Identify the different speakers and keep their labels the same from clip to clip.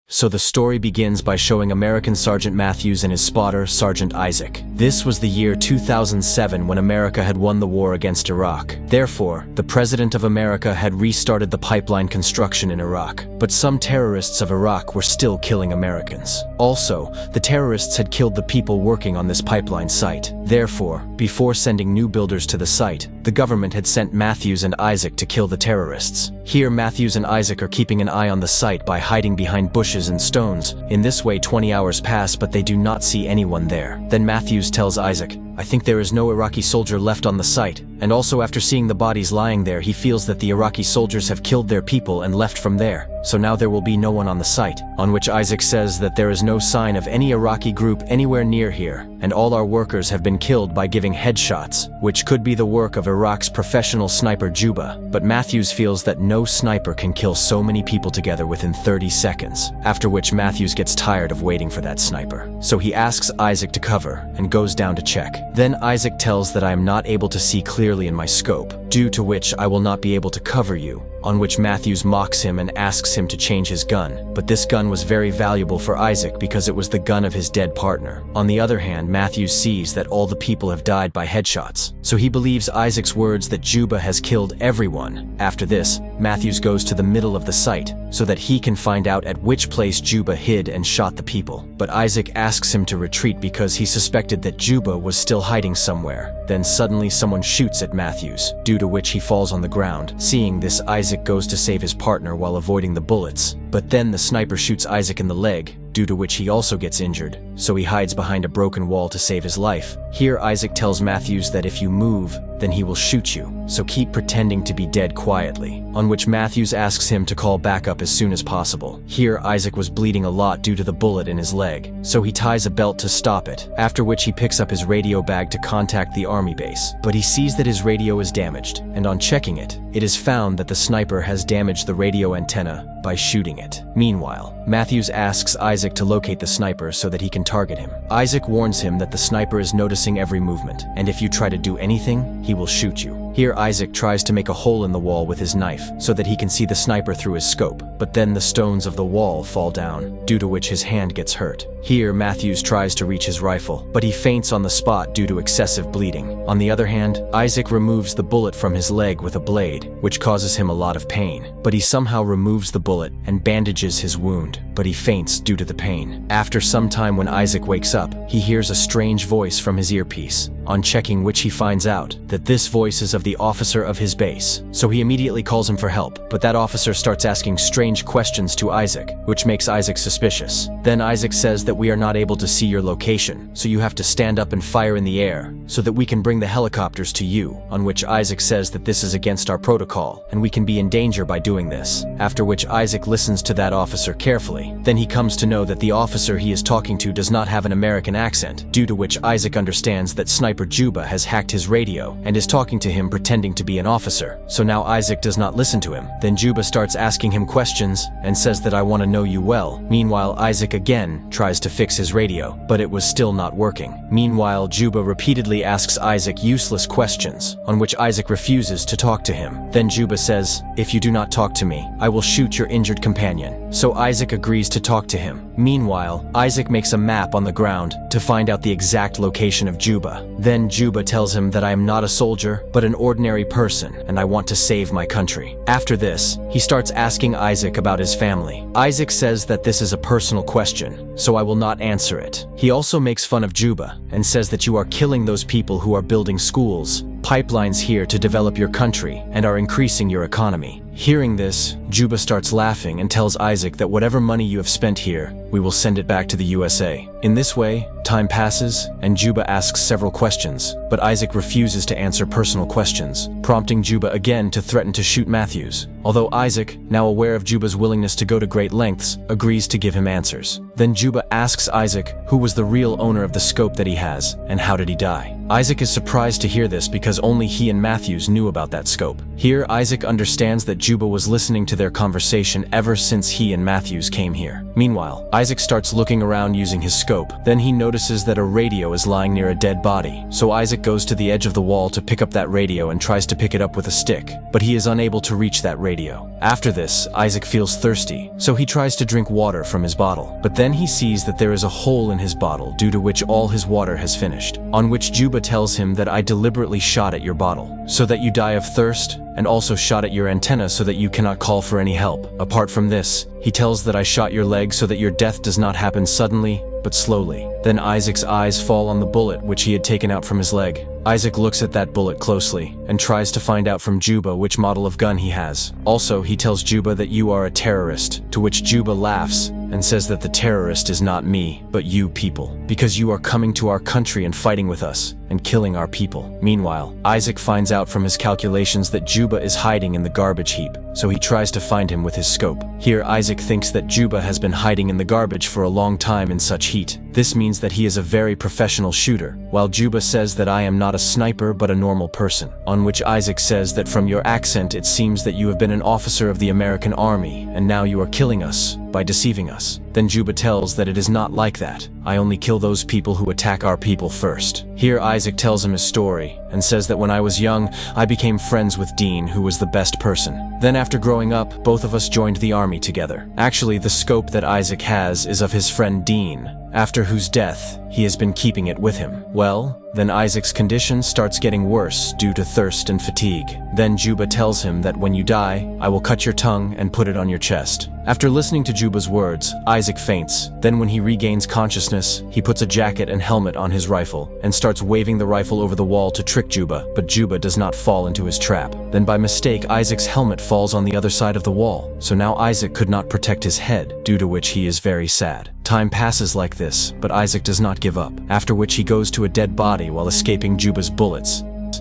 Speaker 1: So the story begins by showing American Sergeant Matthews and his spotter, Sergeant Isaac. This was the year 2007 when America had won the war against Iraq. Therefore, the President of America had restarted the pipeline construction in Iraq. But some terrorists of Iraq were still killing Americans. Also, the terrorists had killed the people working on this pipeline site. Therefore, before sending new builders to the site, the government had sent Matthews and Isaac to kill the terrorists. Here, Matthews and Isaac are keeping an eye on the site by hiding behind bushes and stones. In this way, 20 hours pass, but they do not see anyone there. Then Matthews tells Isaac, "I think there is no Iraqi soldier left on the site." And also, after seeing the bodies lying there, he feels that the Iraqi soldiers have killed their people and left from there. So now there will be no one on the site. On which Isaac says that there is no sign of any Iraqi group anywhere near here, and all our workers have been killed by giving headshots, which could be the work of Iraq's professional sniper Juba. But Matthews feels that no sniper can kill so many people together within 30 seconds. After which Matthews gets tired of waiting for that sniper. So he asks Isaac to cover and goes down to check. Then Isaac tells that I am not able to see clearly in my scope, due to which I will not be able to cover you. On which Matthews mocks him and asks him to change his gun. But this gun was very valuable for Isaac because it was the gun of his dead partner. On the other hand, Matthews sees that all the people have died by headshots. So he believes Isaac's words that Juba has killed everyone. After this, Matthews goes to the middle of the site so that he can find out at which place Juba hid and shot the people. But Isaac asks him to retreat because he suspected that Juba was still hiding somewhere. Then suddenly someone shoots at Matthews, due to which he falls on the ground. Seeing this, Isaac goes to save his partner while avoiding the bullets. But then the sniper shoots Isaac in the leg, due to which he also gets injured. So he hides behind a broken wall to save his life. Here Isaac tells Matthews that if you move, then he will shoot you. So keep pretending to be dead quietly. On which Matthews asks him to call backup as soon as possible. Here Isaac was bleeding a lot due to the bullet in his leg. So he ties a belt to stop it. After which he picks up his radio bag to contact the army base. But he sees that his radio is damaged. And on checking it, it is found that the sniper has damaged the radio antenna by shooting it. Meanwhile, Matthews asks Isaac to locate the sniper so that he can target him. Isaac warns him that the sniper is noticing every movement, and if you try to do anything, he will shoot you. Here Isaac tries to make a hole in the wall with his knife so that he can see the sniper through his scope, but then the stones of the wall fall down, due to which his hand gets hurt. Here Matthews tries to reach his rifle, but he faints on the spot due to excessive bleeding. On the other hand, Isaac removes the bullet from his leg with a blade, which causes him a lot of pain. But he somehow removes the bullet and bandages his wound, but he faints due to the pain. After some time, when Isaac wakes up, he hears a strange voice from his earpiece. On checking which, he finds out that this voice is of the officer of his base. So he immediately calls him for help, but that officer starts asking strange questions to Isaac, which makes Isaac suspicious. Then Isaac says that we are not able to see your location, so you have to stand up and fire in the air so that we can bring the helicopters to you. On which Isaac says that this is against our protocol and we can be in danger by doing this. After which Isaac listens to that officer carefully. Then he comes to know that the officer he is talking to does not have an American accent, due to which Isaac understands that Sniper Juba has hacked his radio and is talking to him pretending to be an officer. So now Isaac does not listen to him. Then Juba starts asking him questions and says that I want to know you well. Meanwhile, Isaac again tries to fix his radio, but it was still not working. Meanwhile, Juba repeatedly asks Isaac useless questions, on which Isaac refuses to talk to him. Then Juba says, if you do not talk to me, I will shoot your injured companion. So Isaac agrees to talk to him. Meanwhile, Isaac makes a map on the ground to find out the exact location of Juba. Then Juba tells him that I am not a soldier, but an ordinary person, and I want to save my country. After this, he starts asking Isaac about his family. Isaac says that this is a personal question, so I will not answer it. He also makes fun of Juba and says that you are killing those people who are building schools, pipelines here to develop your country, and are increasing your economy. Hearing this, Juba starts laughing and tells Isaac that whatever money you have spent here, we will send it back to the USA. In this way, time passes, and Juba asks several questions, but Isaac refuses to answer personal questions, prompting Juba again to threaten to shoot Matthews. Although Isaac, now aware of Juba's willingness to go to great lengths, agrees to give him answers. Then Juba asks Isaac who was the real owner of the scope that he has, and how did he die. Isaac is surprised to hear this because only he and Matthews knew about that scope. Here, Isaac understands that Juba was listening to their conversation ever since he and Matthews came here. Meanwhile, Isaac starts looking around using his scope. Then he notices notices that a radio is lying near a dead body. So Isaac goes to the edge of the wall to pick up that radio and tries to pick it up with a stick, but he is unable to reach that radio. After this, Isaac feels thirsty, so he tries to drink water from his bottle. But then he sees that there is a hole in his bottle due to which all his water has finished, on which Juba tells him that I deliberately shot at your bottle, so that you die of thirst, and also shot at your antenna so that you cannot call for any help. Apart from this, he tells that I shot your leg so that your death does not happen suddenly, but slowly. Then Isaac's eyes fall on the bullet which he had taken out from his leg. Isaac looks at that bullet closely and tries to find out from Juba which model of gun he has. Also, he tells Juba that you are a terrorist, to which Juba laughs and says that the terrorist is not me, but you people, because you are coming to our country and fighting with us and killing our people. Meanwhile, Isaac finds out from his calculations that Juba is hiding in the garbage heap, so he tries to find him with his scope. Here, Isaac thinks that Juba has been hiding in the garbage for a long time in such heat. This means that he is a very professional shooter, while Juba says that I am not a sniper but a normal person, on which Isaac says that from your accent it seems that you have been an officer of the American army and now you are killing us by deceiving us. Then Juba tells that it is not like that. I only kill those people who attack our people first. Here Isaac tells him his story and says that when I was young, I became friends with Dean, who was the best person. Then after growing up, both of us joined the army together. Actually, the scope that Isaac has is of his friend Dean, after whose death he has been keeping it with him. Well, then Isaac's condition starts getting worse due to thirst and fatigue. Then Juba tells him that when you die, I will cut your tongue and put it on your chest. After listening to Juba's words, Isaac faints. Then when he regains consciousness, he puts a jacket and helmet on his rifle and starts waving the rifle over the wall to trick Juba, but Juba does not fall into his trap. Then by mistake, Isaac's helmet falls on the other side of the wall, so now Isaac could not protect his head, due to which he is very sad. Time passes like this, but Isaac does not give up, after which he goes to a dead body while escaping Juba's bullets,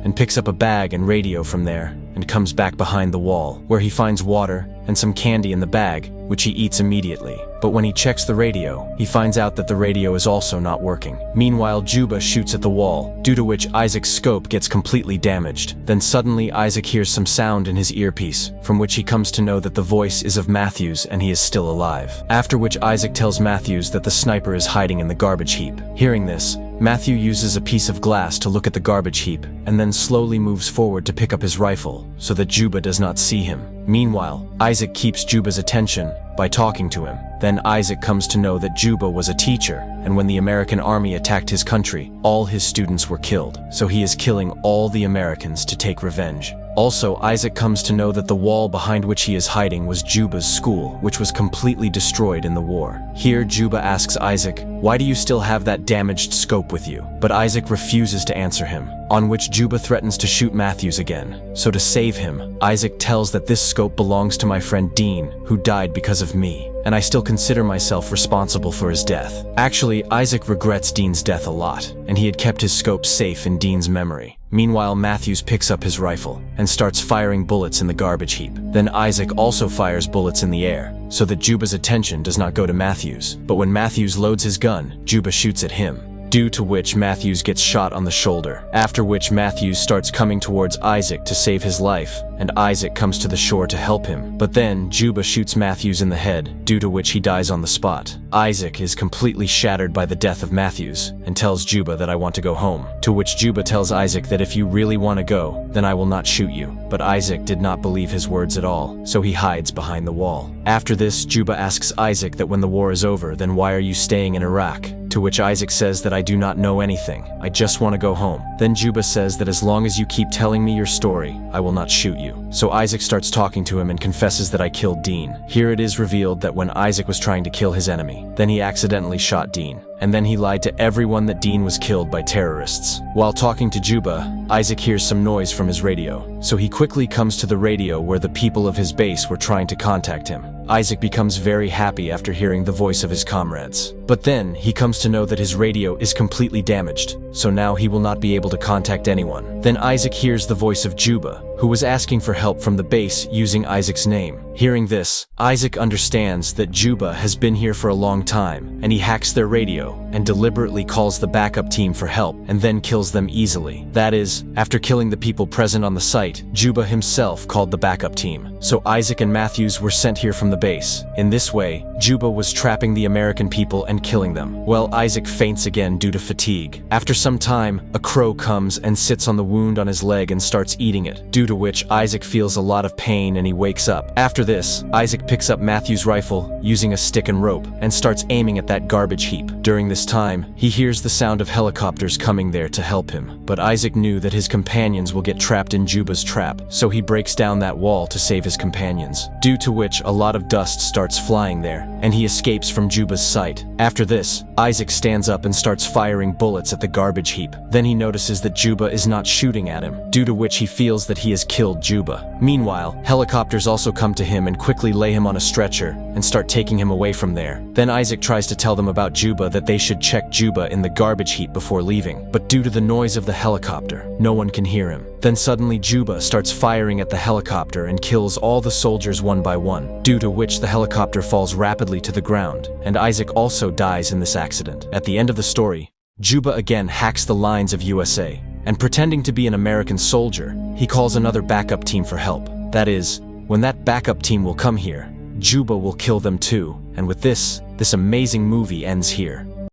Speaker 1: and picks up a bag and radio from there, and comes back behind the wall, where he finds water and some candy in the bag, which he eats immediately. But when he checks the radio, he finds out that the radio is also not working. Meanwhile, Juba shoots at the wall, due to which Isaac's scope gets completely damaged. Then suddenly Isaac hears some sound in his earpiece, from which he comes to know that the voice is of Matthews and he is still alive. After which Isaac tells Matthews that the sniper is hiding in the garbage heap. Hearing this, Matthew uses a piece of glass to look at the garbage heap, and then slowly moves forward to pick up his rifle, so that Juba does not see him. Meanwhile, Isaac keeps Juba's attention by talking to him. Then Isaac comes to know that Juba was a teacher, and when the American army attacked his country, all his students were killed, so he is killing all the Americans to take revenge. Also, Isaac comes to know that the wall behind which he is hiding was Juba's school, which was completely destroyed in the war. Here, Juba asks Isaac, "Why do you still have that damaged scope with you?" But Isaac refuses to answer him, on which Juba threatens to shoot Matthews again. So to save him, Isaac tells that this scope belongs to my friend Dean, who died because of me, and I still consider myself responsible for his death. Actually, Isaac regrets Dean's death a lot, and he had kept his scope safe in Dean's memory. Meanwhile, Matthews picks up his rifle and starts firing bullets in the garbage heap. Then Isaac also fires bullets in the air, so that Juba's attention does not go to Matthews. But when Matthews loads his gun, Juba shoots at him, due to which Matthews gets shot on the shoulder. After which Matthews starts coming towards Isaac to save his life, and Isaac comes to the shore to help him. But then Juba shoots Matthews in the head, due to which he dies on the spot. Isaac is completely shattered by the death of Matthews, and tells Juba that I want to go home. To which Juba tells Isaac that if you really want to go, then I will not shoot you. But Isaac did not believe his words at all, so he hides behind the wall. After this, Juba asks Isaac that when the war is over, then why are you staying in Iraq? To which Isaac says that I do not know anything, I just want to go home. Then Juba says that as long as you keep telling me your story, I will not shoot you. So Isaac starts talking to him and confesses that I killed Dean. Here it is revealed that when Isaac was trying to kill his enemy, then he accidentally shot Dean. And then he lied to everyone that Dean was killed by terrorists. While talking to Juba, Isaac hears some noise from his radio, so he quickly comes to the radio where the people of his base were trying to contact him. Isaac becomes very happy after hearing the voice of his comrades. But then, he comes to know that his radio is completely damaged, so now he will not be able to contact anyone. Then Isaac hears the voice of Juba, who was asking for help from the base using Isaac's name. Hearing this, Isaac understands that Juba has been here for a long time, and he hacks their radio, and deliberately calls the backup team for help and then kills them easily. That is, after killing the people present on the site, Juba himself called the backup team. So Isaac and Matthews were sent here from the base. In this way, Juba was trapping the American people and killing them. Well, Isaac faints again due to fatigue. After some time, a crow comes and sits on the wound on his leg and starts eating it, due to which Isaac feels a lot of pain and he wakes up. After this, Isaac picks up Matthew's rifle, using a stick and rope, and starts aiming at that garbage heap. During this time, he hears the sound of helicopters coming there to help him. But Isaac knew that his companions will get trapped in Juba's trap, so he breaks down that wall to save his companions, due to which a lot of dust starts flying there, and he escapes from Juba's sight. After this, Isaac stands up and starts firing bullets at the garbage heap. Then he notices that Juba is not shooting at him, due to which he feels that he has killed Juba. Meanwhile, helicopters also come to him and quickly lay him on a stretcher and start taking him away from there. Then Isaac tries to tell them about Juba, that they should check Juba in the garbage heap before leaving, but due to the noise of the helicopter, no one can hear him. Then suddenly Juba starts firing at the helicopter and kills all the soldiers one by one, due to which the helicopter falls rapidly to the ground, and Isaac also dies in this accident. At the end of the story, Juba again hacks the lines of USA, and pretending to be an American soldier, he calls another backup team for help. That is, when that backup team will come here, Juba will kill them too, and with this amazing movie ends here.